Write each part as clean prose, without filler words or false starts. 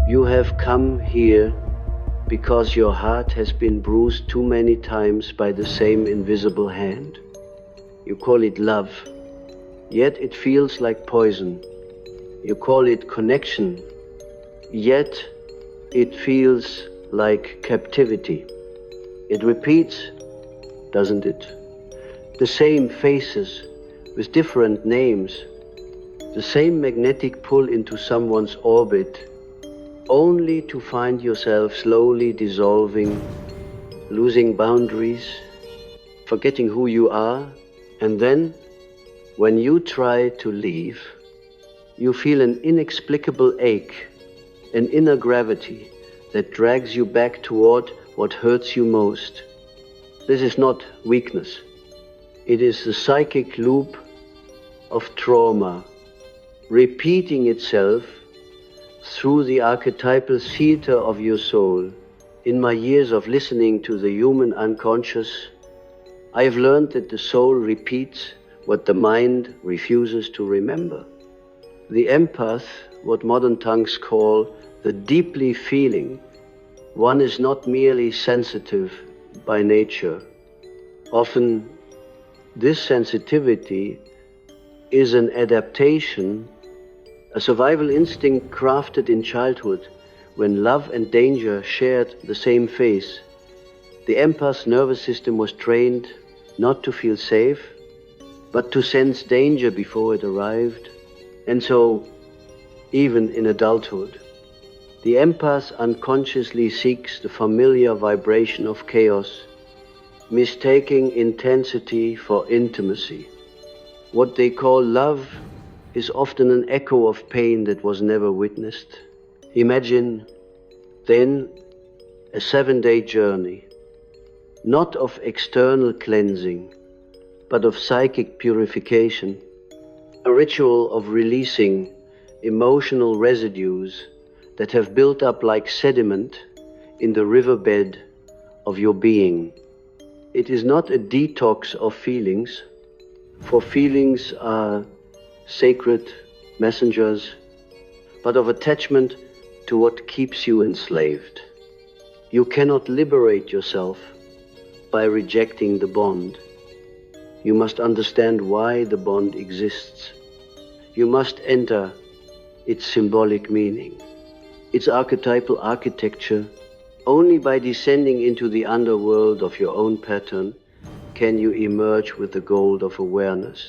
You have come here because your heart has been bruised too many times by the same invisible hand. You call it love, yet it feels like poison. You call it connection, yet it feels like captivity. It repeats, doesn't it? The same faces with different names, the same magnetic pull into someone's orbit, only to find yourself slowly dissolving, losing boundaries, forgetting who you are, and then, when you try to leave, you feel an inexplicable ache, an inner gravity that drags you back toward what hurts you most. This is not weakness. It is the psychic loop of trauma, repeating itself through the archetypal theater of your soul. In my years of listening to the human unconscious, I have learned that the soul repeats what the mind refuses to remember. The empath, what modern tongues call the deeply feeling, one is not merely sensitive by nature. Often, this sensitivity is an adaptation, a survival instinct crafted in childhood when love and danger shared the same face. The empath's nervous system was trained not to feel safe, but to sense danger before it arrived. And so, even in adulthood, the empath unconsciously seeks the familiar vibration of chaos, mistaking intensity for intimacy. What they call love is often an echo of pain that was never witnessed. Imagine, then, a 7-day journey, not of external cleansing, but of psychic purification, a ritual of releasing emotional residues that have built up like sediment in the riverbed of your being. It is not a detox of feelings, for feelings are sacred messengers, but of attachment to what keeps you enslaved. You cannot liberate yourself by rejecting the bond. You must understand why the bond exists. You must enter its symbolic meaning, its archetypal architecture. Only by descending into the underworld of your own pattern can you emerge with the gold of awareness.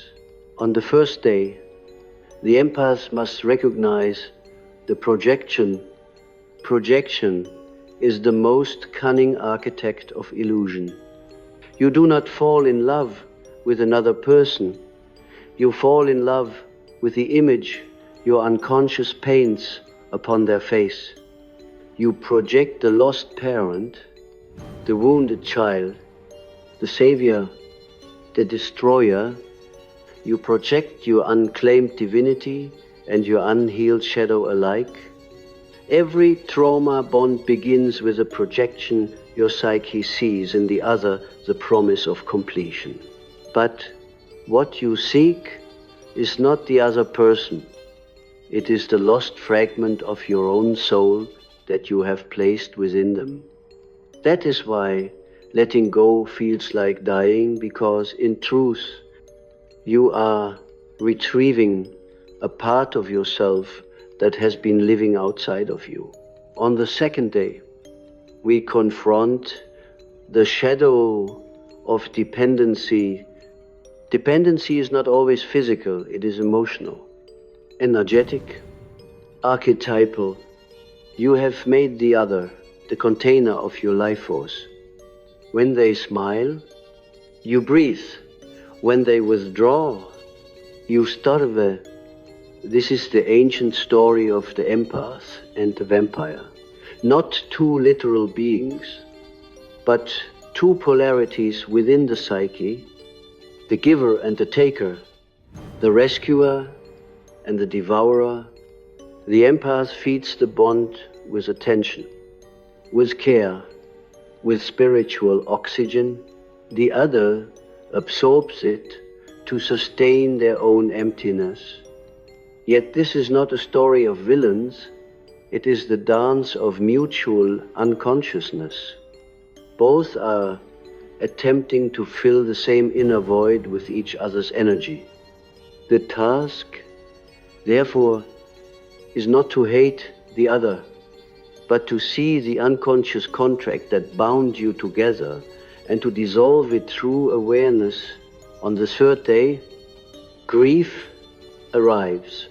On the first day, the empath must recognize the projection. Projection is the most cunning architect of illusion. You do not fall in love with another person. You fall in love with the image your unconscious paints upon their face. You project the lost parent, the wounded child, the savior, the destroyer. You project your unclaimed divinity and your unhealed shadow alike. Every trauma bond begins with a projection your psyche sees in the other, the promise of completion. But what you seek is not the other person. It is the lost fragment of your own soul that you have placed within them. That is why letting go feels like dying, because in truth, you are retrieving a part of yourself that has been living outside of you. On the second day, we confront the shadow of dependency. Dependency is not always physical, it is emotional, energetic, archetypal. You have made the other the container of your life force. When they smile, you breathe. When they withdraw, you starve. This is the ancient story of the empath and the vampire. Not two literal beings, but two polarities within the psyche, the giver and the taker, the rescuer and the devourer. The empath feeds the bond with attention, with care, with spiritual oxygen. The other absorbs it to sustain their own emptiness. Yet this is not a story of villains, It is the dance of mutual unconsciousness. Both are attempting to fill the same inner void with each other's energy. The task, therefore, is not to hate the other, but to see the unconscious contract that bound you together and to dissolve it through awareness. On the third day, grief arrives.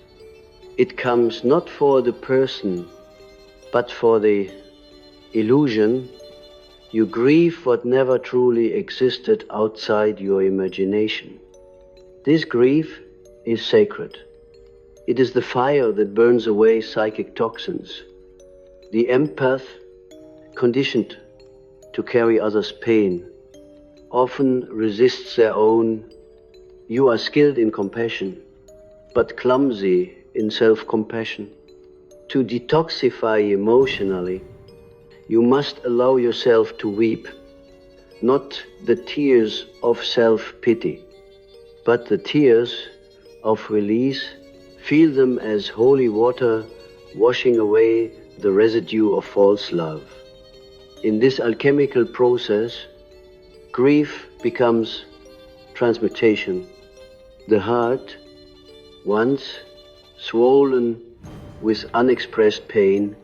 It comes not for the person, but for the illusion. You grieve what never truly existed outside your imagination. This grief is sacred. It is the fire that burns away psychic toxins. The empath, conditioned to carry others' pain, often resists their own. You are skilled in compassion, but clumsy in self-compassion. To detoxify emotionally, you must allow yourself to weep, not the tears of self-pity, but the tears of release. Feel them as holy water washing away the residue of false love. In this alchemical process, grief becomes transmutation. The heart, once swollen with unexpressed pain,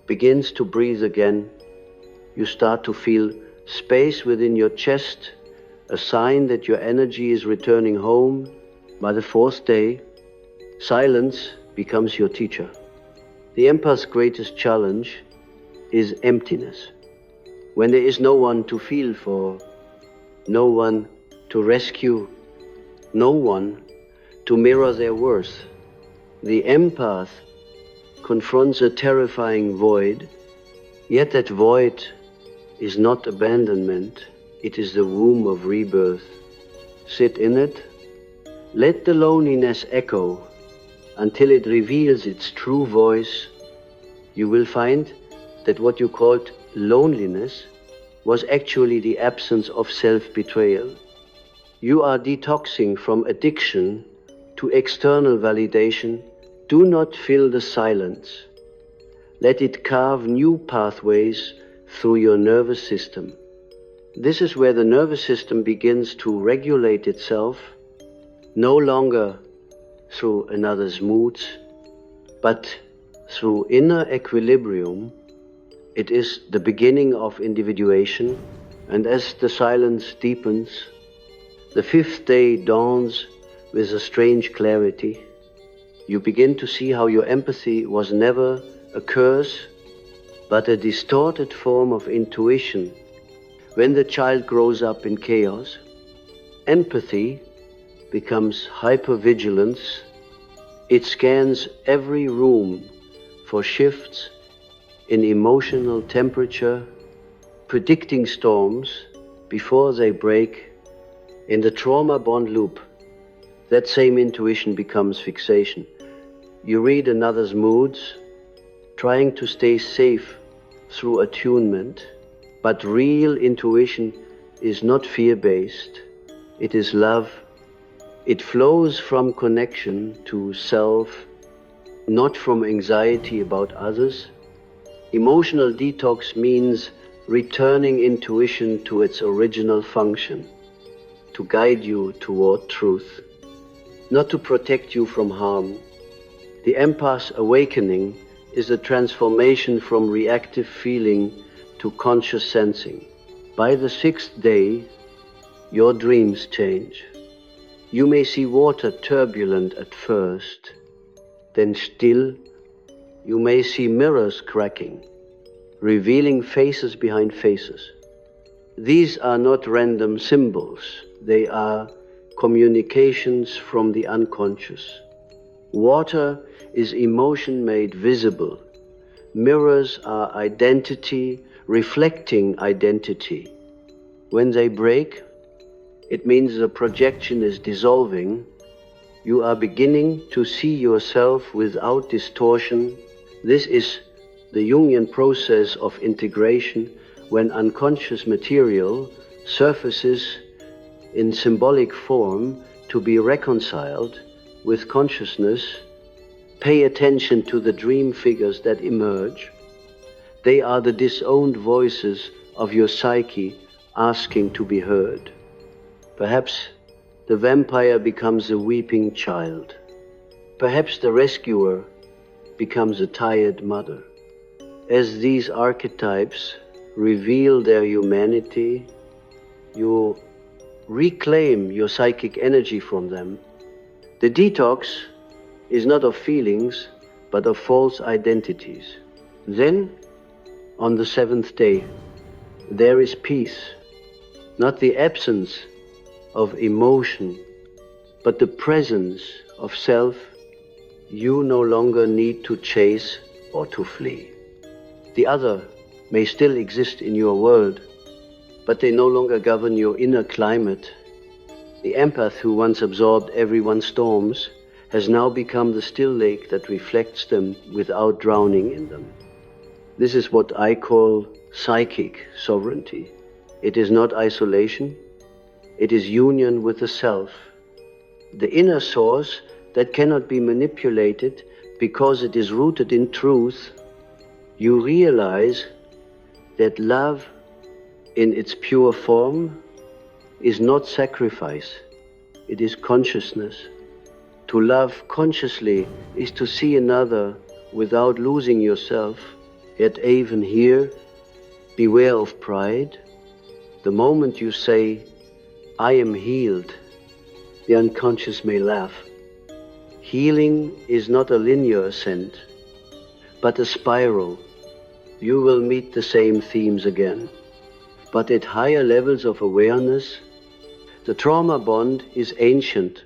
begins to breathe again. You start to feel space within your chest, a sign that your energy is returning home. By the fourth day, silence becomes your teacher. The empath's greatest challenge is emptiness. When there is no one to feel for, no one to rescue, no one to mirror their worth, the empath confronts a terrifying void, yet that void is not abandonment, it is the womb of rebirth. Sit in it, let the loneliness echo until it reveals its true voice. You will find that what you called loneliness was actually the absence of self-betrayal. You are detoxing from addiction to external validation. Do not fill the silence. Let it carve new pathways through your nervous system. This is where the nervous system begins to regulate itself, no longer through another's moods, but through inner equilibrium. It is the beginning of individuation, and as the silence deepens, the fifth day dawns with a strange clarity. You begin to see how your empathy was never a curse, but a distorted form of intuition. When the child grows up in chaos, empathy becomes hypervigilance. It scans every room for shifts in emotional temperature, predicting storms before they break. In the trauma bond loop, that same intuition becomes fixation. You read another's moods, trying to stay safe through attunement, but real intuition is not fear-based. It is love. It flows from connection to self, not from anxiety about others. Emotional detox means returning intuition to its original function, to guide you toward truth, not to protect you from harm. The empath's awakening is a transformation from reactive feeling to conscious sensing. By the sixth day, your dreams change. You may see water turbulent at first, then still. You may see mirrors cracking, revealing faces behind faces. These are not random symbols. They are communications from the unconscious. Water is emotion made visible. Mirrors are identity reflecting identity. When they break, it means the projection is dissolving. You are beginning to see yourself without distortion. This is the Jungian process of integration, when unconscious material surfaces in symbolic form to be reconciled with consciousness. Pay attention to the dream figures that emerge. They are the disowned voices of your psyche asking to be heard. Perhaps the vampire becomes a weeping child. Perhaps the rescuer becomes a tired mother. As these archetypes reveal their humanity, you reclaim your psychic energy from them. The detox is not of feelings, but of false identities. Then, on the seventh day, there is peace, not the absence of emotion, but the presence of self. You no longer need to chase or to flee. The other may still exist in your world, but they no longer govern your inner climate. The empath who once absorbed everyone's storms has now become the still lake that reflects them without drowning in them. This is what I call psychic sovereignty. It is not isolation, it is union with the self, the inner source that cannot be manipulated because it is rooted in truth. You realize that love in its pure form is not sacrifice, it is consciousness. To love consciously is to see another without losing yourself. Yet even here, beware of pride. The moment you say, I am healed, the unconscious may laugh. Healing is not a linear ascent, but a spiral. You will meet the same themes again. But at higher levels of awareness, the trauma bond is ancient.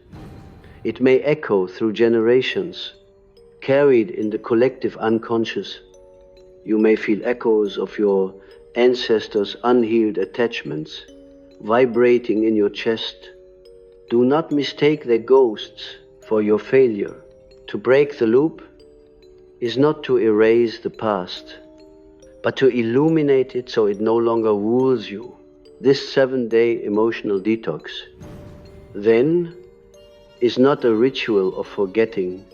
It may echo through generations, carried in the collective unconscious. You may feel echoes of your ancestors' unhealed attachments vibrating in your chest. Do not mistake their ghosts for your failure. To break the loop is not to erase the past, but to illuminate it so it no longer rules you. This 7-day emotional detox, then, is not a ritual of forgetting,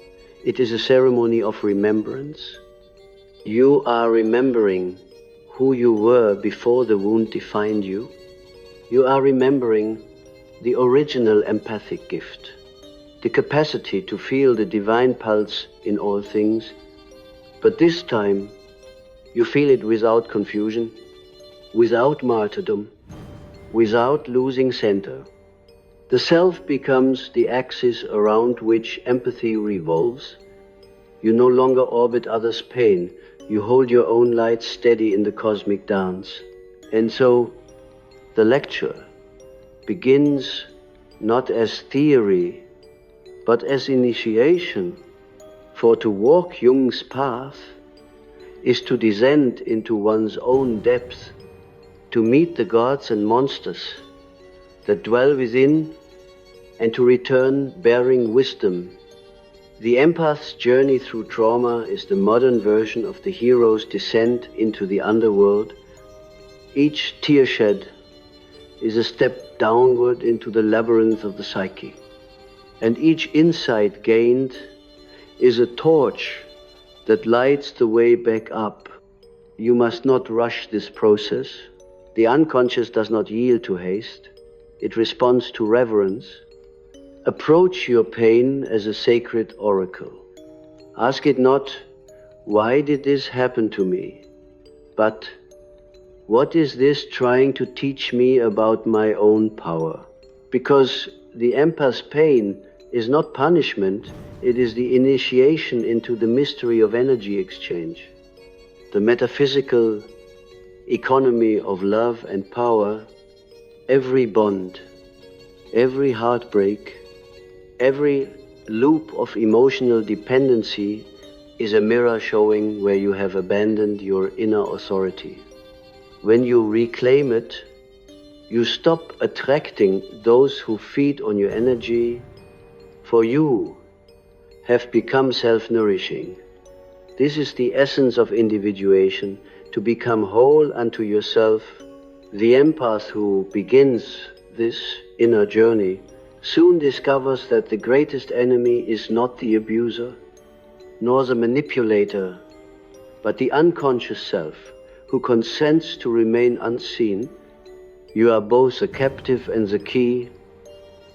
it is a ceremony of remembrance. You are remembering who you were before the wound defined you. You are remembering the original empathic gift, the capacity to feel the divine pulse in all things, but this time you feel it without confusion, without martyrdom, without losing center. The self becomes the axis around which empathy revolves. You no longer orbit others' pain. You hold your own light steady in the cosmic dance. And so the lecture begins not as theory, but as initiation. For to walk Jung's path is to descend into one's own depth, to meet the gods and monsters that dwell within, and to return bearing wisdom. The empath's journey through trauma is the modern version of the hero's descent into the underworld. Each tear shed is a step downward into the labyrinth of the psyche, and each insight gained is a torch that lights the way back up. You must not rush this process. The unconscious does not yield to haste. It responds to reverence. Approach your pain as a sacred oracle. Ask it not, why did this happen to me? But, what is this trying to teach me about my own power? Because the empath's pain is not punishment, it is the initiation into the mystery of energy exchange. The metaphysical economy of love and power. Every bond, every heartbreak, every loop of emotional dependency is a mirror showing where you have abandoned your inner authority. When you reclaim it, you stop attracting those who feed on your energy, for you have become self-nourishing. This is the essence of individuation, to become whole unto yourself. The empath who begins this inner journey soon discovers that the greatest enemy is not the abuser, nor the manipulator, but the unconscious self who consents to remain unseen. You are both the captive and the key.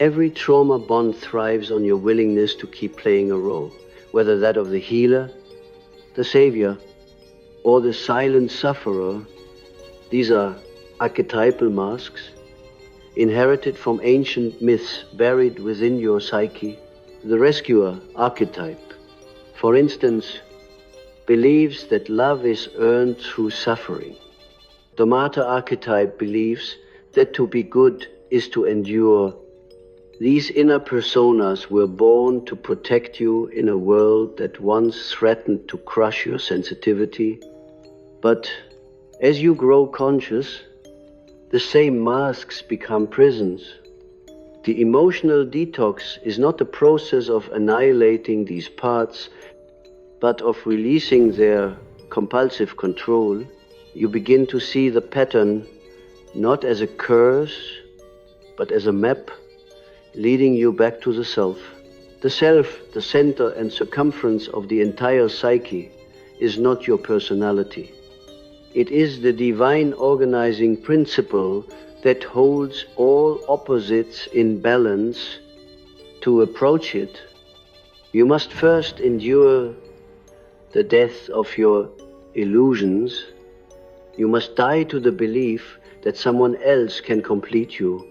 Every trauma bond thrives on your willingness to keep playing a role, whether that of the healer, the savior, or the silent sufferer. These are archetypal masks, inherited from ancient myths buried within your psyche. The rescuer archetype, for instance, believes that love is earned through suffering. The martyr archetype believes that to be good is to endure. These inner personas were born to protect you in a world that once threatened to crush your sensitivity. But as you grow conscious, the same masks become prisons. The emotional detox is not the process of annihilating these parts, but of releasing their compulsive control. You begin to see the pattern not as a curse, but as a map leading you back to the self. The self, the center and circumference of the entire psyche, is not your personality. It is the divine organizing principle that holds all opposites in balance. To approach it, you must first endure the death of your illusions. You must die to the belief that someone else can complete you,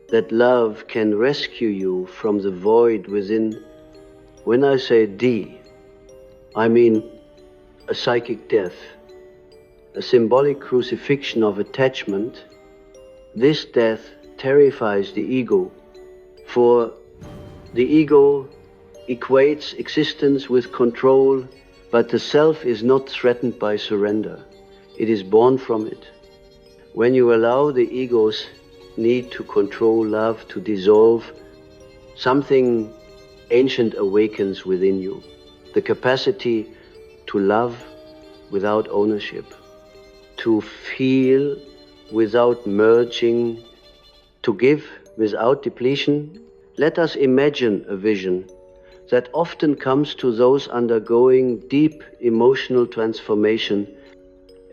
that love can rescue you from the void within. When I say D, I mean a psychic death, a symbolic crucifixion of attachment. This death terrifies the ego, for the ego equates existence with control, but the self is not threatened by surrender. It is born from it. When you allow the ego's need to control love to dissolve, something ancient awakens within you. The capacity to love without ownership, to feel without merging, to give without depletion. Let us imagine a vision that often comes to those undergoing deep emotional transformation.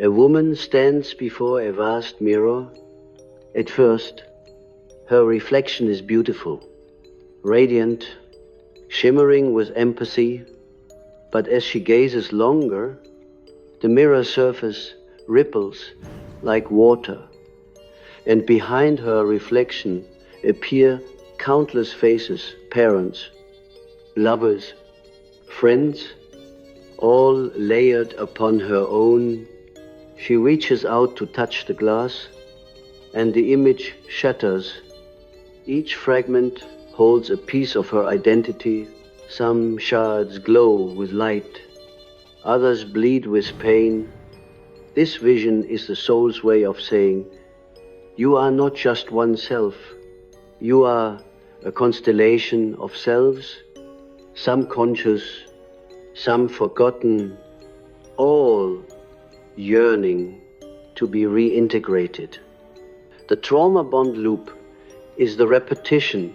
A woman stands before a vast mirror. At first, her reflection is beautiful, radiant, shimmering with empathy, but as she gazes longer, the mirror surface ripples like water, and behind her reflection appear countless faces, parents, lovers, friends, all layered upon her own. She reaches out to touch the glass, and the image shatters. Each fragment holds a piece of her identity. Some shards glow with light, others bleed with pain. This vision is the soul's way of saying, you are not just one self, you are a constellation of selves, some conscious, some forgotten, all yearning to be reintegrated. The trauma bond loop is the repetition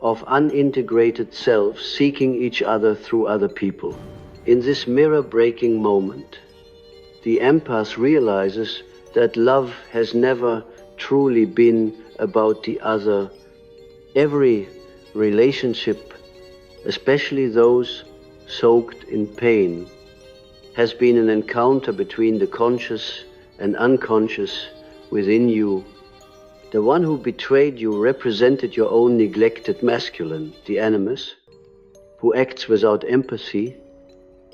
of unintegrated selves seeking each other through other people. In this mirror-breaking moment, the empath realizes that love has never truly been about the other. Every relationship, especially those soaked in pain, has been an encounter between the conscious and unconscious within you. The one who betrayed you represented your own neglected masculine, the animus, who acts without empathy.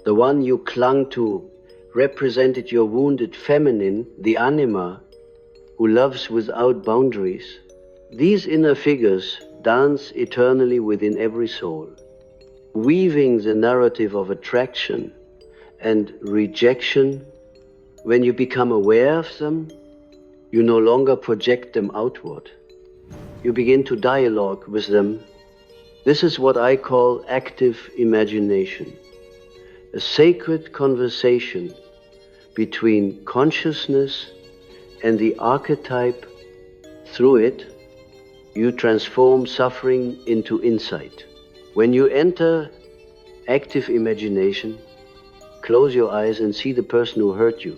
The one you clung to represented your wounded feminine, the anima, who loves without boundaries. These inner figures dance eternally within every soul, weaving the narrative of attraction and rejection. When you become aware of them, you no longer project them outward. You begin to dialogue with them. This is what I call active imagination, a sacred conversation between consciousness and the archetype. Through it, you transform suffering into insight. When you enter active imagination, close your eyes and see the person who hurt you,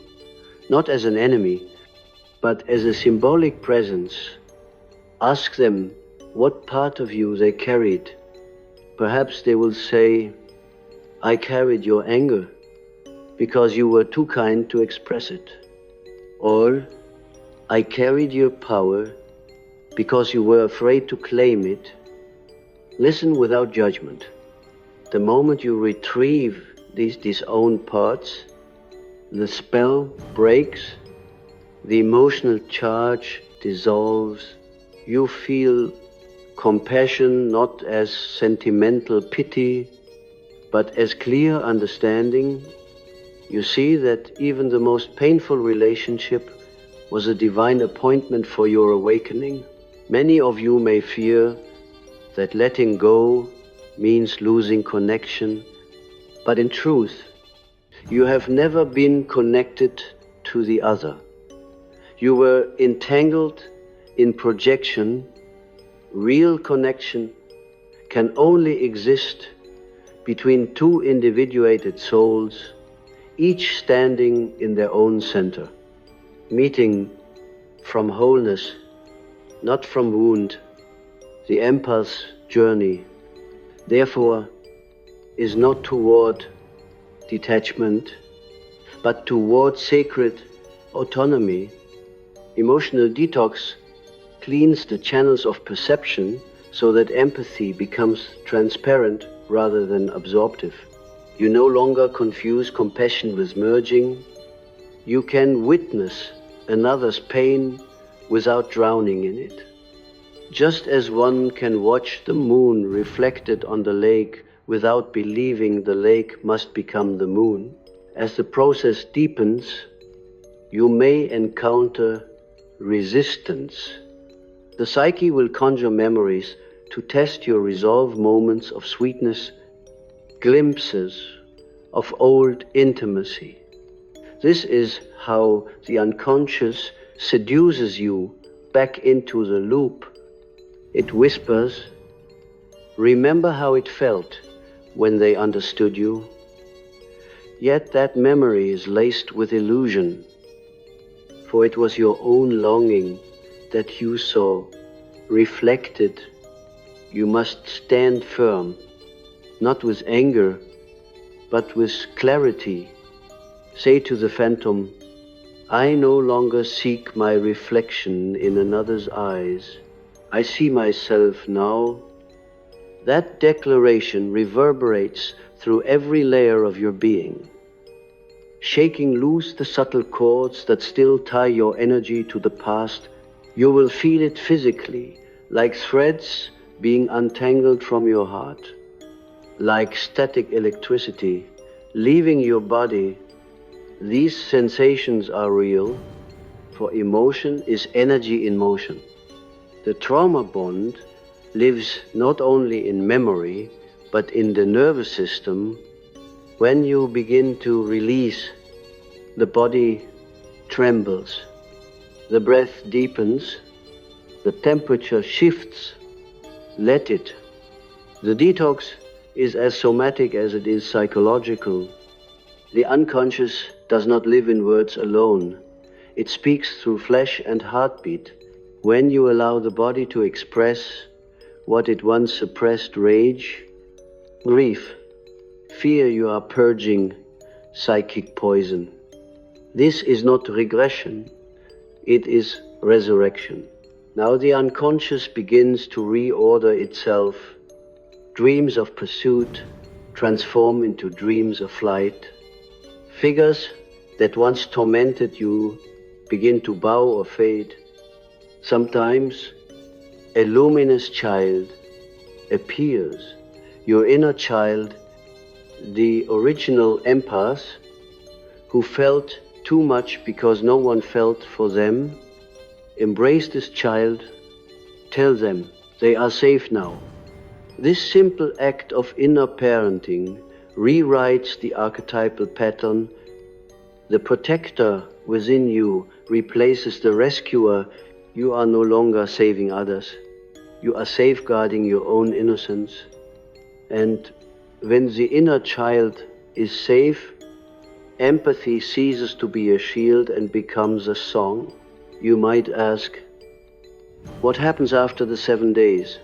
not as an enemy, but as a symbolic presence. Ask them what part of you they carried. Perhaps they will say, I carried your anger because you were too kind to express it. Or, I carried your power because you were afraid to claim it. Listen without judgment. The moment you retrieve these disowned parts, the spell breaks, the emotional charge dissolves. You feel compassion not as sentimental pity, but as clear understanding. You see that even the most painful relationship was a divine appointment for your awakening. Many of you may fear that letting go means losing connection, but in truth, you have never been connected to the other. You were entangled in projection. Real connection can only exist between two individuated souls, each standing in their own center, meeting from wholeness, not from wound. The empath's journey, therefore, is not toward detachment, but toward sacred autonomy. Emotional detox cleans the channels of perception so that empathy becomes transparent rather than absorptive. You no longer confuse compassion with merging. You can witness another's pain without drowning in it. Just as one can watch the moon reflected on the lake without believing the lake must become the moon, as the process deepens, you may encounter resistance. The psyche will conjure memories to test your resolve, moments of sweetness, glimpses of old intimacy. This is how the unconscious seduces you back into the loop. It whispers, remember how it felt when they understood you. Yet that memory is laced with illusion, for it was your own longing that you saw reflected. You must stand firm, not with anger, but with clarity. Say to the phantom, I no longer seek my reflection in another's eyes. I see myself now. That declaration reverberates through every layer of your being, shaking loose the subtle cords that still tie your energy to the past. You will feel it physically, like threads being untangled from your heart, like static electricity leaving your body. These sensations are real, for emotion is energy in motion. The trauma bond lives not only in memory, but in the nervous system. When you begin to release, the body trembles, the breath deepens, the temperature shifts. Let it. The detox is as somatic as it is psychological. The unconscious does not live in words alone. It speaks through flesh and heartbeat. When you allow the body to express what it once suppressed, rage, grief, fear, you are purging psychic poison. This is not regression, it is resurrection. Now the unconscious begins to reorder itself. Dreams of pursuit transform into dreams of flight. Figures that once tormented you begin to bow or fade. Sometimes a luminous child appears, your inner child, the original empath, who felt too much because no one felt for them. Embrace this child, tell them they are safe now. This simple act of inner parenting rewrites the archetypal pattern. The protector within you replaces the rescuer. You are no longer saving others. You are safeguarding your own innocence. And When the inner child is safe, empathy ceases to be a shield and becomes a song. You might ask, what happens after the 7 days?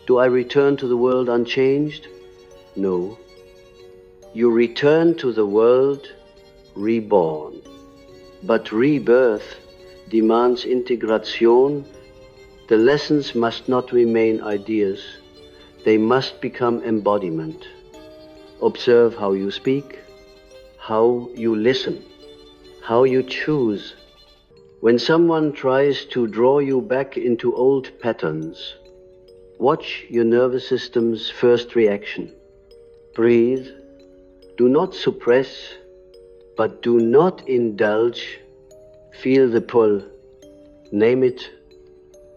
Do I return to the world unchanged? No. You return to the world reborn. But rebirth demands integration. The lessons must not remain ideas. They must become embodiment. Observe how you speak, how you listen, how you choose. When someone tries to draw you back into old patterns, watch your nervous system's first reaction. Breathe. Do not suppress, but do not indulge. Feel the pull. Name it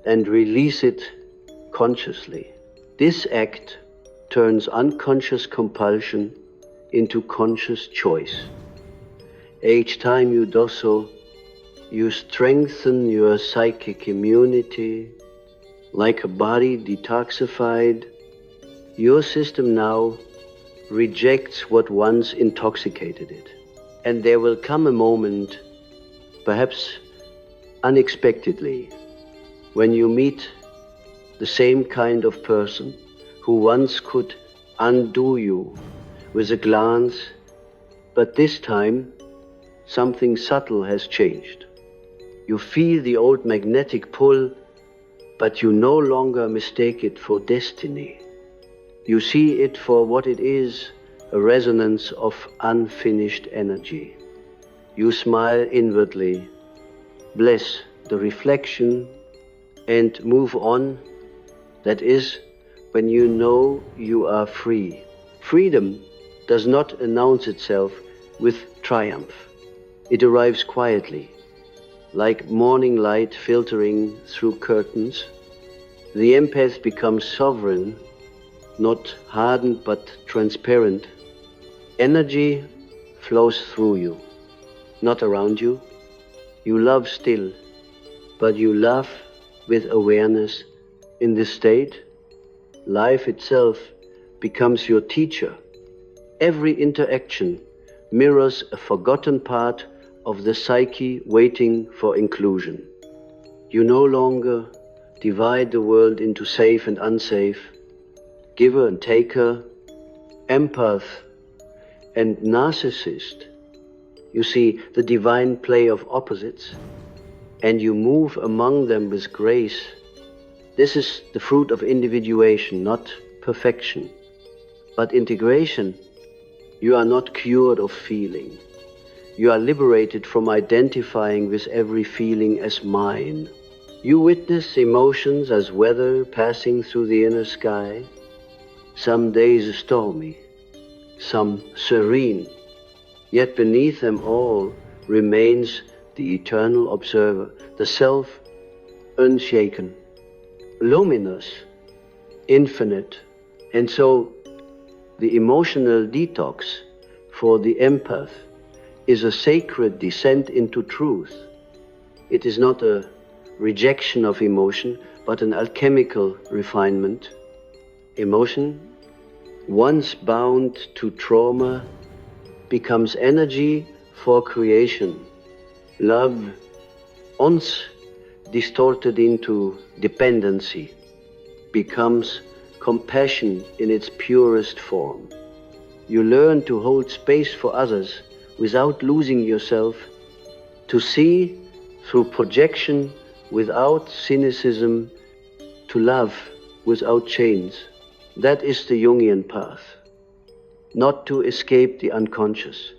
and release it consciously. This act turns unconscious compulsion into conscious choice. Each time you do so, you strengthen your psychic immunity. Like a body detoxified, your system now rejects what once intoxicated it. And there will come a moment, perhaps unexpectedly, when you meet the same kind of person who once could undo you with a glance, but this time something subtle has changed. You feel the old magnetic pull, but you no longer mistake it for destiny. You see it for what it is, a resonance of unfinished energy. You smile inwardly, bless the reflection, and move on. That is, when you know you are free. Freedom does not announce itself with triumph. It arrives quietly, like morning light filtering through curtains. The empath becomes sovereign, not hardened but transparent. Energy flows through you, not around you. You love still, but you love with awareness. In this state, life itself becomes your teacher. Every interaction mirrors a forgotten part of the psyche waiting for inclusion. You no longer divide the world into safe and unsafe, giver and taker, empath and narcissist. You see the divine play of opposites, and you move among them with grace. This is the fruit of individuation, not perfection, but integration. You are not cured of feeling. You are liberated from identifying with every feeling as mine. You witness emotions as weather passing through the inner sky. Some days stormy, some serene, yet beneath them all remains the eternal observer, the self unshaken, luminous, infinite. And so the emotional detox for the empath is a sacred descent into truth. It is not a rejection of emotion, but an alchemical refinement. Emotion, once bound to trauma, becomes energy for creation. Love, once distorted into dependency, becomes compassion in its purest form. You learn to hold space for others without losing yourself, to see through projection without cynicism, to love without chains. That is the Jungian path. Not to escape the unconscious,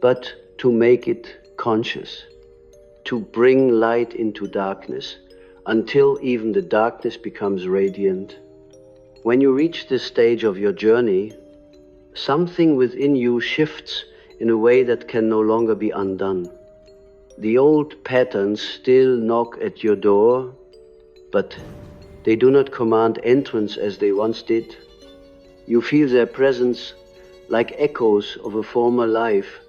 but to make it conscious, to bring light into darkness until even the darkness becomes radiant. When you reach this stage of your journey, something within you shifts in a way that can no longer be undone. The old patterns still knock at your door, but they do not command entrance as they once did. You feel their presence like echoes of a former life,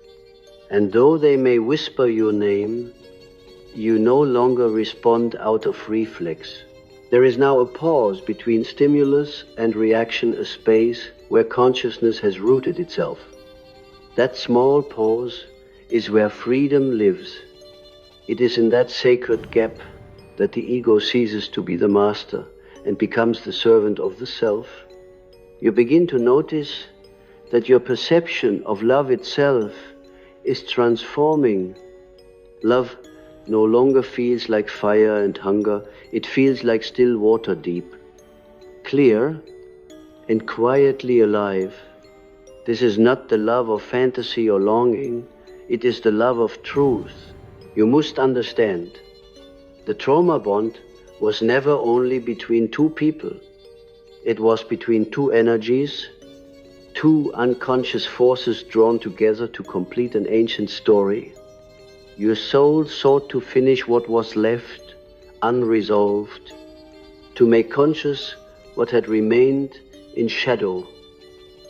and though they may whisper your name, you no longer respond out of reflex. There is now a pause between stimulus and reaction, a space where consciousness has rooted itself. That small pause is where freedom lives. It is in that sacred gap that the ego ceases to be the master and becomes the servant of the self. You begin to notice that your perception of love itself is transforming. Love no longer feels like fire and hunger, it feels like still water deep, clear and quietly alive. This is not the love of fantasy or longing, it is the love of truth. You must understand, the trauma bond was never only between two people. It was between two energies, two unconscious forces drawn together to complete an ancient story. Your soul sought to finish what was left unresolved, to make conscious what had remained in shadow.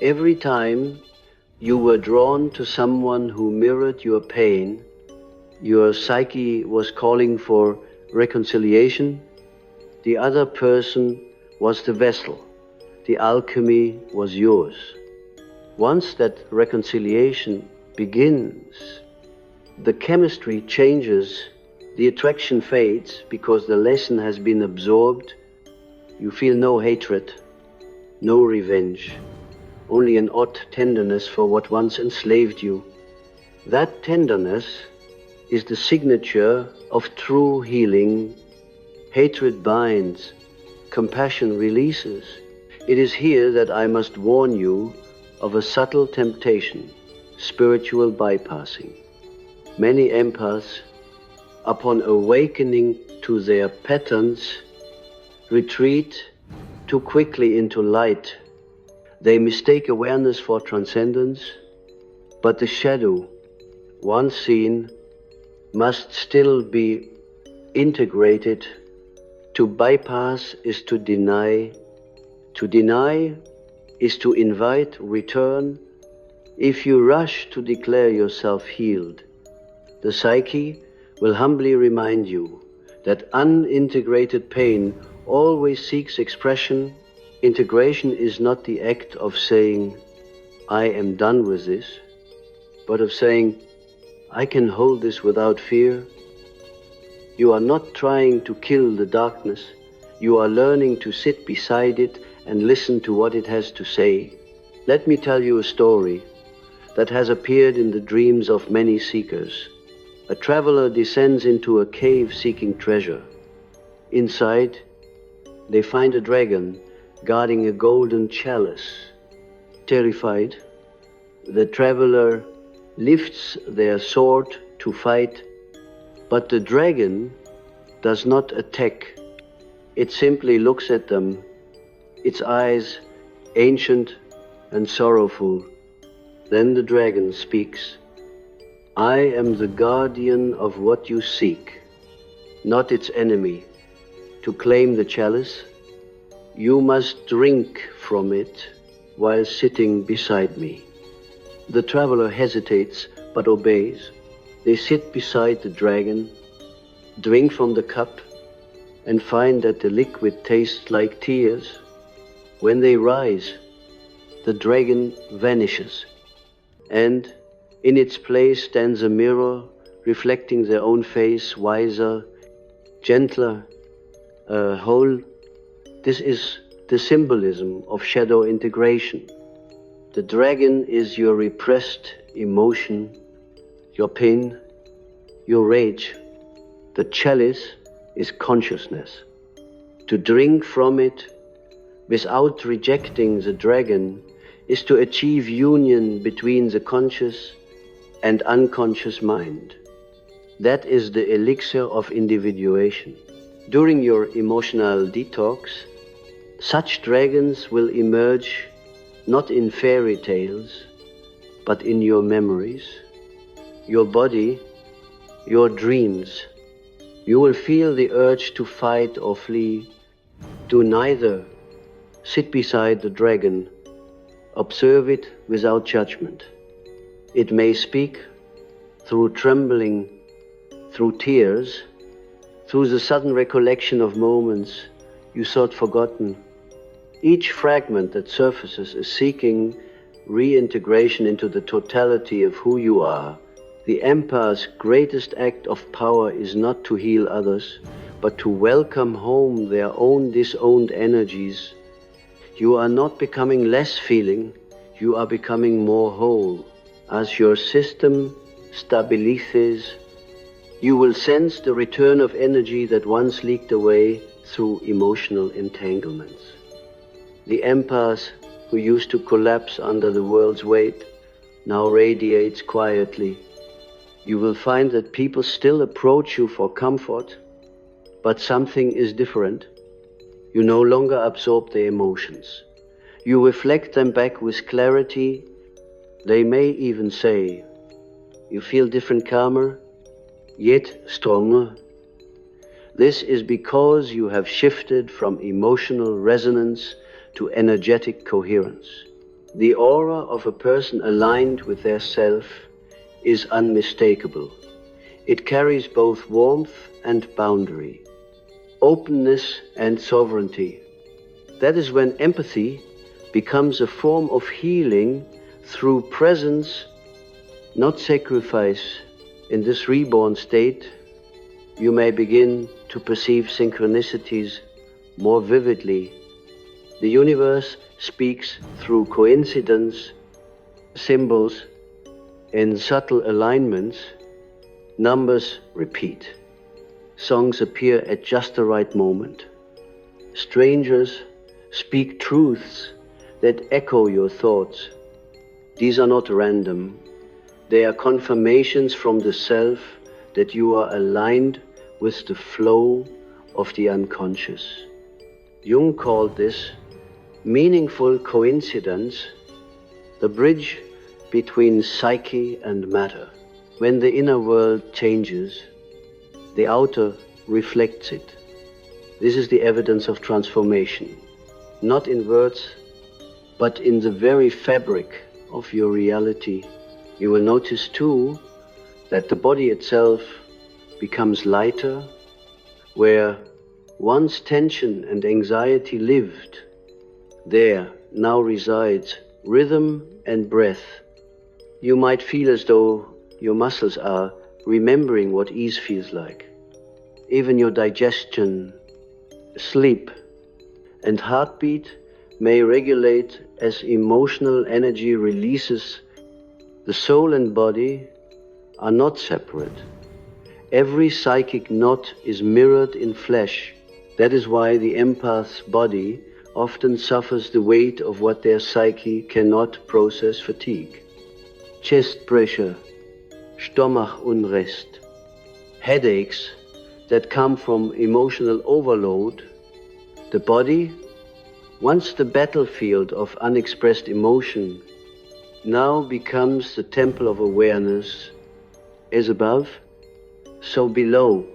Every time you were drawn to someone who mirrored your pain, your psyche was calling for reconciliation. The other person was the vessel. The alchemy was yours. Once that reconciliation begins, the chemistry changes, the attraction fades because the lesson has been absorbed. You feel no hatred, no revenge, only an odd tenderness for what once enslaved you. That tenderness is the signature of true healing. Hatred binds, compassion releases. It is here that I must warn you of a subtle temptation, spiritual bypassing. Many empaths, upon awakening to their patterns, retreat too quickly into light. They mistake awareness for transcendence, but the shadow, once seen, must still be integrated. To bypass is to deny. To deny is to invite return. If you rush to declare yourself healed, the psyche will humbly remind you that unintegrated pain always seeks expression. Integration is not the act of saying, I am done with this, but of saying, I can hold this without fear. You are not trying to kill the darkness. You are learning to sit beside it and listen to what it has to say. Let me tell you a story that has appeared in the dreams of many seekers. A traveler descends into a cave seeking treasure. Inside, they find a dragon guarding a golden chalice. Terrified, the traveler lifts their sword to fight, but the dragon does not attack. It simply looks at them, its eyes ancient and sorrowful. Then the dragon speaks. I am the guardian of what you seek, not its enemy. To claim the chalice, you must drink from it while sitting beside me. The traveler hesitates but obeys. They sit beside the dragon, drink from the cup, and find that the liquid tastes like tears. When they rise, the dragon vanishes, and in its place stands a mirror reflecting their own face, wiser, gentler, whole. This is the symbolism of shadow integration. The dragon is your repressed emotion, your pain, your rage. The chalice is consciousness. To drink from it without rejecting the dragon is to achieve union between the conscious and unconscious mind. That is the elixir of individuation. During your emotional detox, such dragons will emerge not in fairy tales, but in your memories, your body, your dreams. You will feel the urge to fight or flee. Do neither. Sit beside the dragon. Observe it without judgment. It may speak through trembling, through tears, through the sudden recollection of moments you thought forgotten. Each fragment that surfaces is seeking reintegration into the totality of who you are. The empath's greatest act of power is not to heal others, but to welcome home their own disowned energies. You are not becoming less feeling, you are becoming more whole. As your system stabilizes, you will sense the return of energy that once leaked away through emotional entanglements. The empath who used to collapse under the world's weight now radiates quietly. You will find that people still approach you for comfort, but something is different. You no longer absorb their emotions. You reflect them back with clarity. They may even say, "You feel different, calmer, yet stronger." This is because you have shifted from emotional resonance to energetic coherence. The aura of a person aligned with their self is unmistakable. It carries both warmth and boundary, openness and sovereignty. That is when empathy becomes a form of healing through presence, not sacrifice. In this reborn state, you may begin to perceive synchronicities more vividly. The universe speaks through coincidence, symbols, and subtle alignments. Numbers repeat. Songs appear at just the right moment. Strangers speak truths that echo your thoughts. These are not random. They are confirmations from the self that you are aligned with the flow of the unconscious. Jung called this meaningful coincidence, the bridge between psyche and matter. When the inner world changes, the outer reflects it. This is the evidence of transformation, not in words, but in the very fabric of your reality. You will notice too that the body itself becomes lighter. Where once tension and anxiety lived, there now resides rhythm and breath. You might feel as though your muscles are remembering what ease feels like. Even your digestion, sleep, and heartbeat may regulate as emotional energy releases. The soul and body are not separate. Every psychic knot is mirrored in flesh. That is why the empath's body often suffers the weight of what their psyche cannot process: fatigue, chest pressure, Stomachunrest, headaches that come from emotional overload. The body, once the battlefield of unexpressed emotion, now becomes the temple of awareness. As above, so below.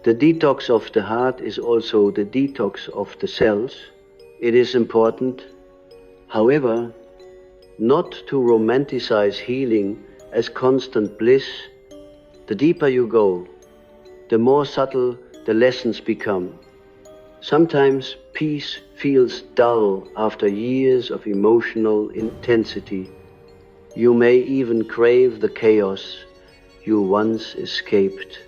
The detox of the heart is also the detox of the cells. It is important, however, not to romanticize healing as constant bliss. The deeper you go, the more subtle the lessons become. Sometimes peace feels dull after years of emotional intensity. You may even crave the chaos you once escaped,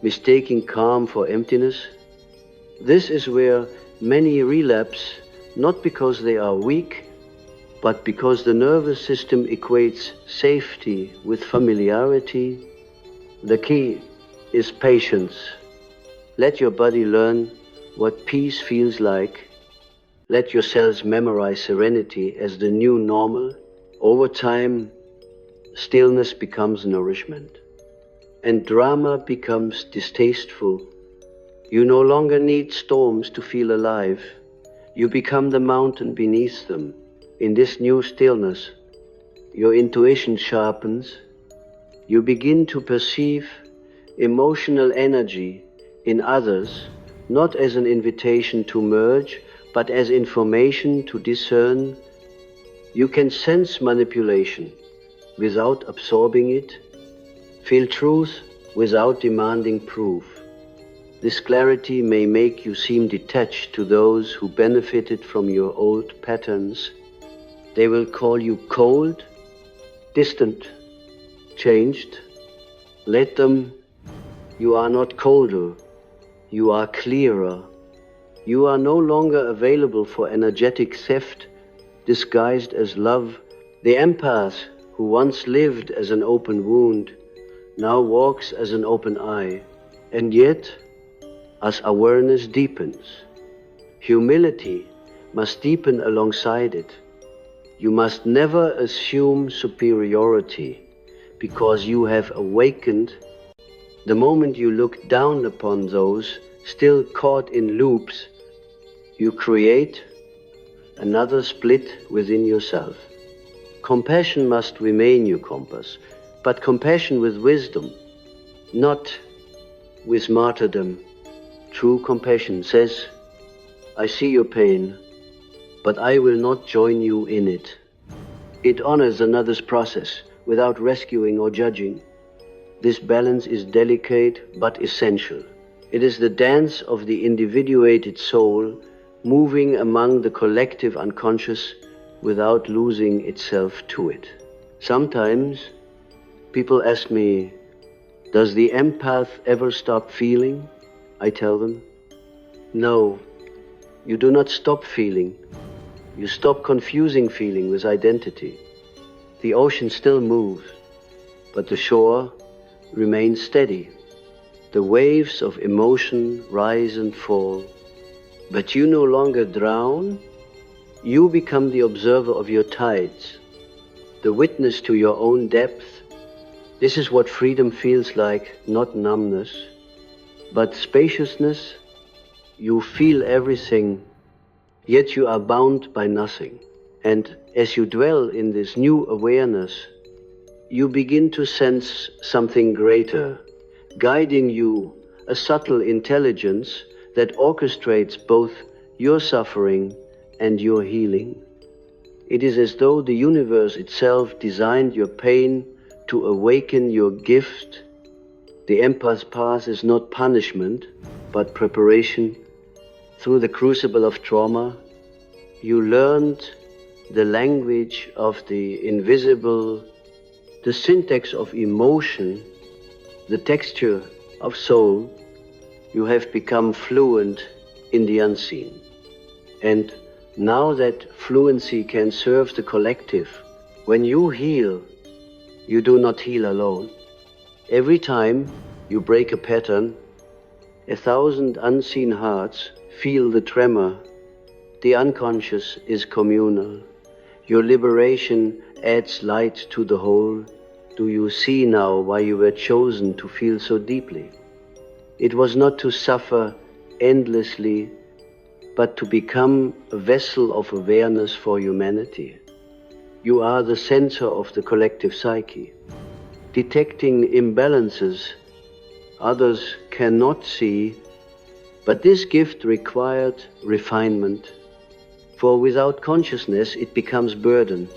mistaking calm for emptiness. This is where many relapse, not because they are weak, but because the nervous system equates safety with familiarity. The key is patience. Let your body learn what peace feels like. Let your cells memorize serenity as the new normal. Over time, stillness becomes nourishment, and drama becomes distasteful. You no longer need storms to feel alive. You become the mountain beneath them. In this new stillness, your intuition sharpens. You begin to perceive emotional energy in others, not as an invitation to merge, but as information to discern. You can sense manipulation without absorbing it, feel truth without demanding proof. This clarity may make you seem detached to those who benefited from your old patterns. They will call you cold, distant, changed. Let them. You are not colder, you are clearer. You are no longer available for energetic theft disguised as love. The empath who once lived as an open wound now walks as an open eye. And yet, as awareness deepens, humility must deepen alongside it. You must never assume superiority because you have awakened. The moment you look down upon those still caught in loops, you create another split within yourself. Compassion must remain your compass, but compassion with wisdom, not with martyrdom. True compassion says, I see your pain, but I will not join you in it. It honors another's process without rescuing or judging. This balance is delicate but essential. It is the dance of the individuated soul moving among the collective unconscious without losing itself to it. Sometimes people ask me, does the empath ever stop feeling? I tell them, no, you do not stop feeling. You stop confusing feeling with identity. The ocean still moves, but the shore remains steady. The waves of emotion rise and fall, but you no longer drown. You become the observer of your tides, the witness to your own depth. This is what freedom feels like, not numbness, but spaciousness. You feel everything, yet you are bound by nothing. And as you dwell in this new awareness, you begin to sense something greater, guiding you, a subtle intelligence that orchestrates both your suffering and your healing. It is as though the universe itself designed your pain to awaken your gift. The empath's path is not punishment, but preparation. Through the crucible of trauma, you learned the language of the invisible, the syntax of emotion, the texture of soul. You have become fluent in the unseen. And now that fluency can serve the collective, when you heal, you do not heal alone. Every time you break a pattern, 1,000 unseen hearts feel the tremor. The unconscious is communal. Your liberation adds light to the whole. Do you see now why you were chosen to feel so deeply? It was not to suffer endlessly, but to become a vessel of awareness for humanity. You are the center of the collective psyche, detecting imbalances others cannot see, but this gift required refinement. For without consciousness, it becomes burden.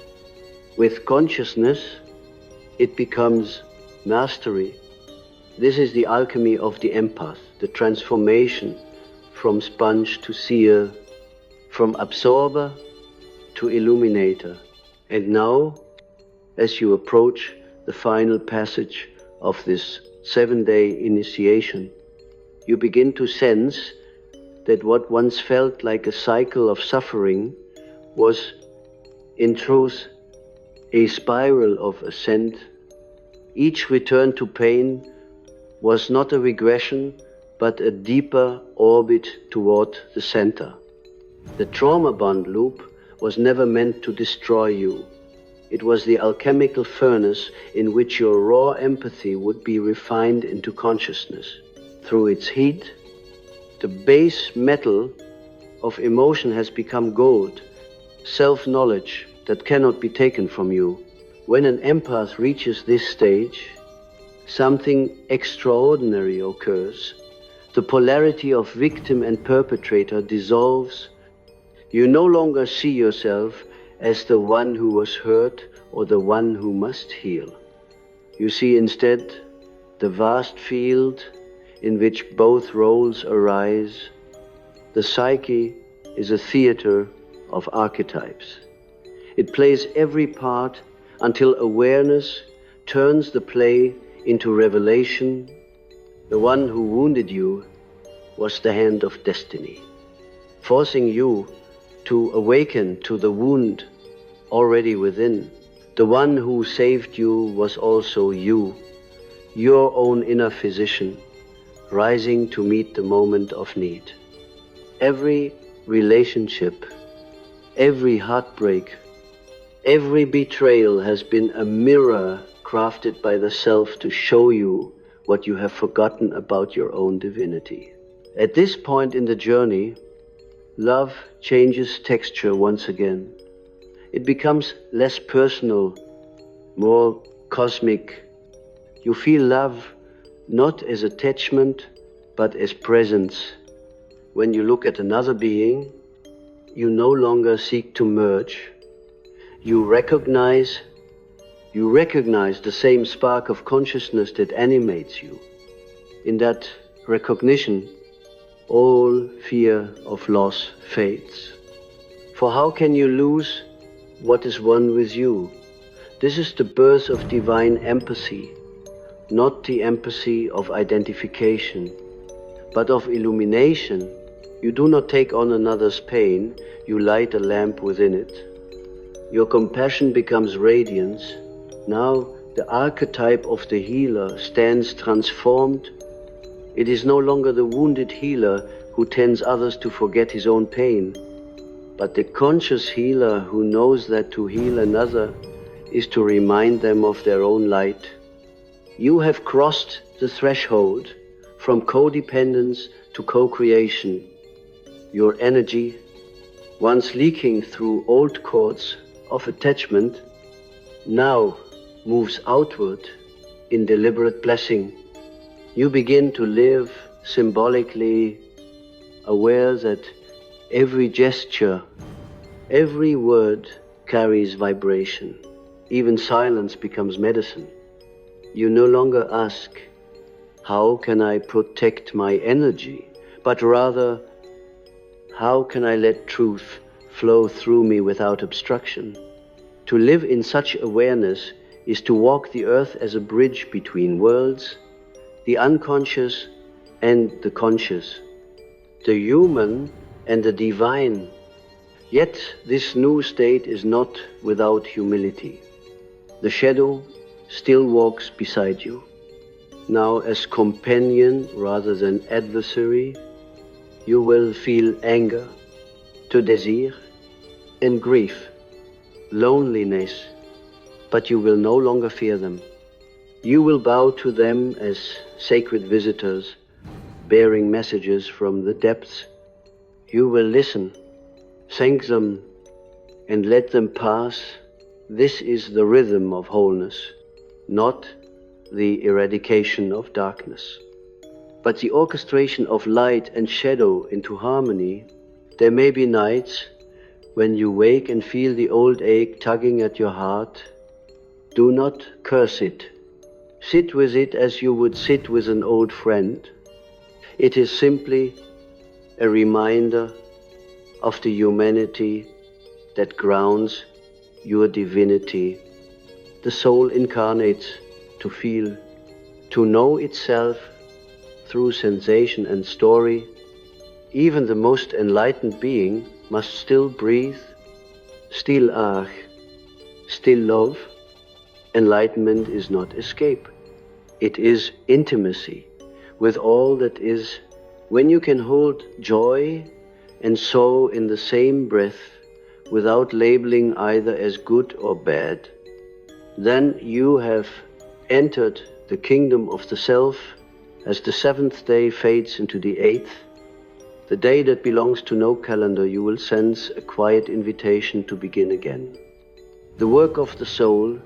With consciousness, it becomes mastery. This is the alchemy of the empath, the transformation from sponge to seer, from absorber to illuminator. And now, as you approach the final passage of this 7-day initiation, you begin to sense that what once felt like a cycle of suffering was, in truth, a spiral of ascent. Each return to pain was not a regression, but a deeper orbit toward the center. The trauma bond loop was never meant to destroy you. It was the alchemical furnace in which your raw empathy would be refined into consciousness. Through its heat, the base metal of emotion has become gold, self-knowledge that cannot be taken from you. When an empath reaches this stage, something extraordinary occurs. The polarity of victim and perpetrator dissolves. You no longer see yourself as the one who was hurt or the one who must heal. You see instead the vast field in which both roles arise. The psyche is a theater of archetypes. It plays every part until awareness turns the play into revelation. The one who wounded you was the hand of destiny, forcing you to awaken to the wound already within. The one who saved you was also you, your own inner physician, rising to meet the moment of need. Every relationship, every heartbreak, every betrayal has been a mirror crafted by the self to show you what you have forgotten about your own divinity. At this point in the journey, love changes texture once again. It becomes less personal, more cosmic. You feel love not as attachment, but as presence. When you look at another being, you no longer seek to merge. You recognize the same spark of consciousness that animates you. In that recognition, all fear of loss fades. For how can you lose what is one with you? This is the birth of divine empathy, not the empathy of identification, but of illumination. You do not take on another's pain, you light a lamp within it. Your compassion becomes radiance. Now the archetype of the healer stands transformed. It is no longer the wounded healer who tends others to forget his own pain, but the conscious healer who knows that to heal another is to remind them of their own light. You have crossed the threshold from codependence to co-creation. Your energy, once leaking through old cords of attachment, now moves outward in deliberate blessing. You begin to live symbolically, aware that every gesture, every word carries vibration. Even silence becomes medicine. You no longer ask, how can I protect my energy? But rather, how can I let truth flow through me without obstruction? To live in such awareness is to walk the earth as a bridge between worlds, the unconscious and the conscious, the human and the divine. Yet this new state is not without humility. The shadow still walks beside you, now as companion rather than adversary. You will feel anger, desire, and grief, loneliness, but you will no longer fear them. You will bow to them as sacred visitors, bearing messages from the depths. You will listen, thank them, and let them pass. This is the rhythm of wholeness, not the eradication of darkness, but the orchestration of light and shadow into harmony. There may be nights when you wake and feel the old ache tugging at your heart. Do not curse it. Sit with it as you would sit with an old friend. It is simply a reminder of the humanity that grounds your divinity. The soul incarnates to feel, to know itself through sensation and story. Even the most enlightened being must still breathe, still arg, still love. Enlightenment is not escape. It is intimacy with all that is. When you can hold joy and sorrow in the same breath without labeling either as good or bad, then you have entered the kingdom of the self. As the seventh day fades into the eighth, the day that belongs to no calendar, you will sense a quiet invitation to begin again. The work of the soul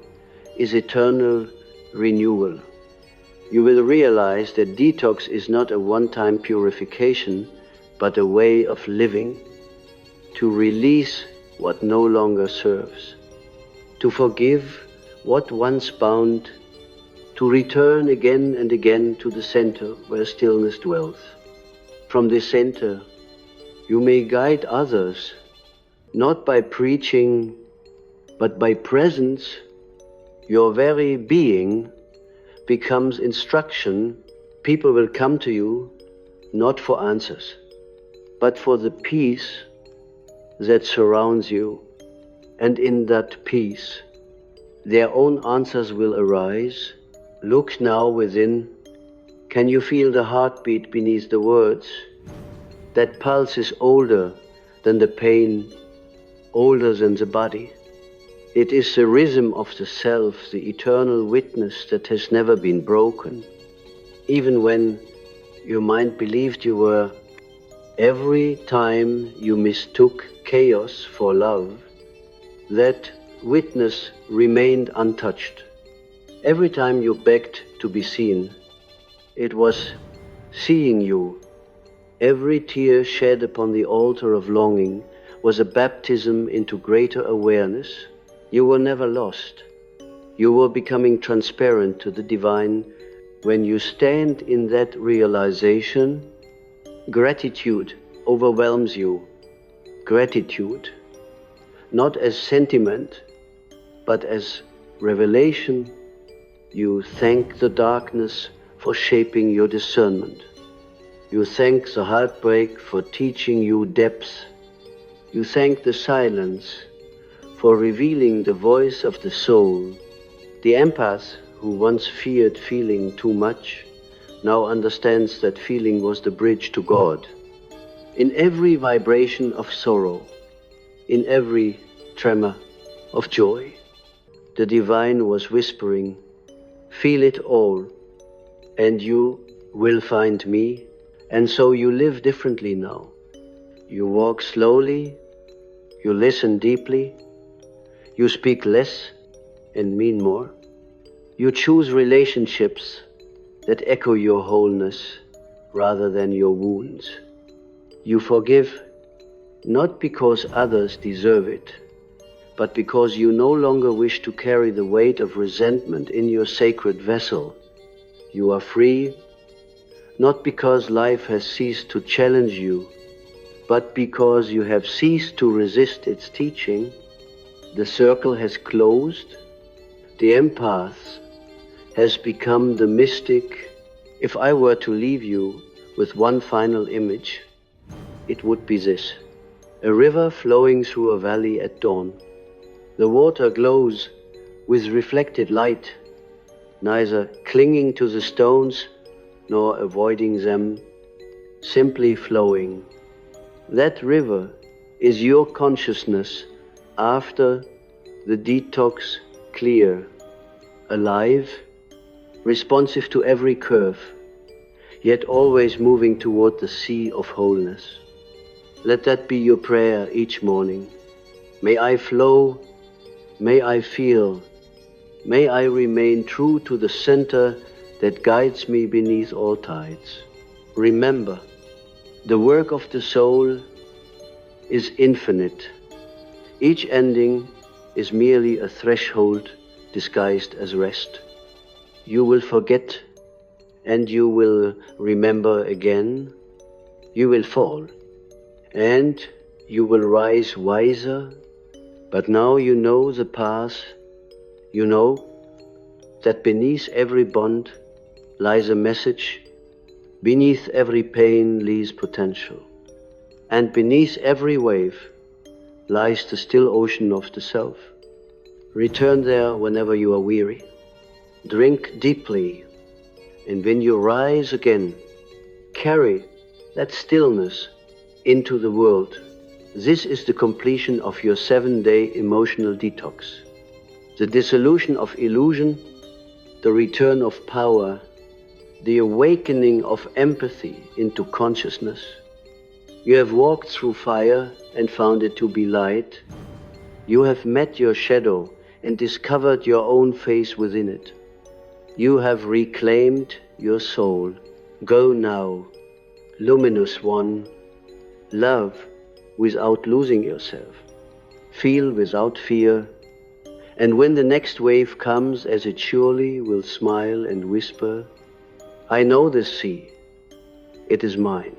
is eternal renewal. You will realize that detox is not a one-time purification, but a way of living, to release what no longer serves, to forgive what once bound, to return again and again to the center where stillness dwells. From this center, you may guide others, not by preaching, but by presence. Your very being becomes instruction. People will come to you not for answers, but for the peace that surrounds you. And in that peace, their own answers will arise. Look now within. Can you feel the heartbeat beneath the words? That pulse is older than the pain, older than the body. It is the rhythm of the self, the eternal witness that has never been broken. Even when your mind believed you were, every time you mistook chaos for love, that witness remained untouched. Every time you begged to be seen, it was seeing you. Every tear shed upon the altar of longing was a baptism into greater awareness. You were never lost. You were becoming transparent to the divine. When you stand in that realization, gratitude overwhelms you. Gratitude, not as sentiment, but as revelation. You thank the darkness for shaping your discernment. You thank the heartbreak for teaching you depth. You thank the silence for revealing the voice of the soul. The empath who once feared feeling too much now understands that feeling was the bridge to God. In every vibration of sorrow, in every tremor of joy, the divine was whispering, feel it all, and you will find me. And so you live differently now. You walk slowly, you listen deeply, you speak less and mean more. You choose relationships that echo your wholeness rather than your wounds. You forgive not because others deserve it, but because you no longer wish to carry the weight of resentment in your sacred vessel. You are free, not because life has ceased to challenge you, but because you have ceased to resist its teaching. The circle has closed. The empath has become the mystic. If I were to leave you with one final image, it would be this: a river flowing through a valley at dawn. The water glows with reflected light, neither clinging to the stones nor avoiding them, simply flowing. That river is your consciousness after the detox, clear, alive, responsive to every curve, yet always moving toward the sea of wholeness. Let that be your prayer each morning. May I flow, may I feel, may I remain true to the center that guides me beneath all tides. Remember, the work of the soul is infinite. Each ending is merely a threshold disguised as rest. You will forget and you will remember again. You will fall and you will rise wiser. But now you know the path. You know that beneath every bond lies a message, beneath every pain lies potential, and beneath every wave lies the still ocean of the self. Return there whenever you are weary. Drink deeply, and when you rise again, carry that stillness into the world. This is the completion of your 7-day emotional detox. The dissolution of illusion, the return of power, the awakening of empathy into consciousness. You have walked through fire and found it to be light. You have met your shadow and discovered your own face within it. You have reclaimed your soul. Go now, luminous one. Love without losing yourself. Feel without fear. And when the next wave comes, as it surely will smile and whisper, I know this sea, it is mine.